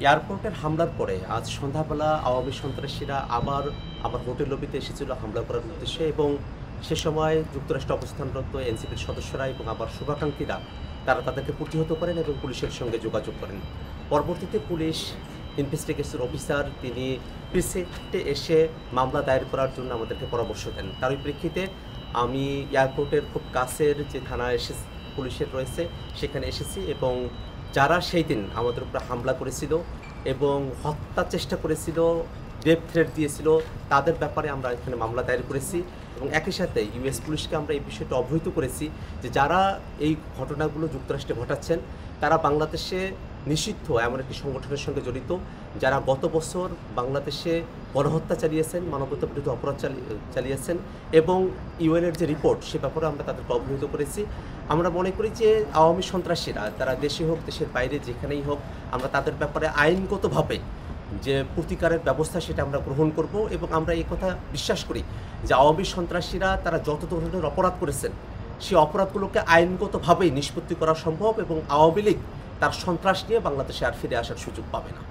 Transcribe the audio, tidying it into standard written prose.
এয়ারপোর্টের হামলার পরে আজ সন্ধ্যাবেলা আওয়ামী সন্ত্রাসীরা আবার আমার হোটেল লবিতে এসেছিল হামলা করার উদ্দেশ্যে এবং সে সময় যুক্তরাষ্ট্রে অবস্থানরত এনসিপির সদস্যরা এবং আমার শুভাকাঙ্ক্ষীরা তারা তাদেরকে প্রতিহত করেন এবং পুলিশের সঙ্গে যোগাযোগ করেন। পরবর্তীতে পুলিশ ইনভেস্টিগেশন অফিসার তিনি প্রিসেন্টে এসে মামলা দায়ের করার জন্য আমাদেরকে পরামর্শ দেন। তারই প্রেক্ষিতে আমি এয়ারপোর্টের খুব কাছের যে থানা পুলিশের রয়েছে সেখানে এসেছি এবং যারা সেই দিন আমাদের উপরে হামলা করেছিল এবং হত্যার চেষ্টা করেছিল, ডেথ থ্রেট দিয়েছিল, তাদের ব্যাপারে আমরা এখানে মামলা দায়ের করেছি এবং একই সাথে ইউএস পুলিশকে আমরা এই বিষয়টা অবহিত করেছি যে যারা এই ঘটনাগুলো যুক্তরাষ্ট্রে ঘটাচ্ছেন তারা বাংলাদেশে নিষিদ্ধ এমন একটি সংগঠনের সঙ্গে জড়িত, যারা গত বছর বাংলাদেশে গণহত্যা চালিয়েছেন, মানবতা বিরোধী অপরাধ চালিয়েছেন এবং ইউএনের যে রিপোর্ট সে ব্যাপারে আমরা তাদেরকে অবহিত করেছি। আমরা মনে করি যে আওয়ামী সন্ত্রাসীরা তারা দেশে হোক দেশের বাইরে যেখানেই হোক আমরা তাদের ব্যাপারে আইনগতভাবে যে প্রতিকারের ব্যবস্থা সেটা আমরা গ্রহণ করব এবং আমরা এই কথা বিশ্বাস করি যে আওয়ামী সন্ত্রাসীরা তারা যত ধরনের অপরাধ করেছেন সেই অপরাধগুলোকে আইনগতভাবেই নিষ্পত্তি করা সম্ভব এবং আওয়ামী লীগ তার সন্ত্রাস নিয়ে বাংলাদেশে আর ফিরে আসার সুযোগ পাবে না।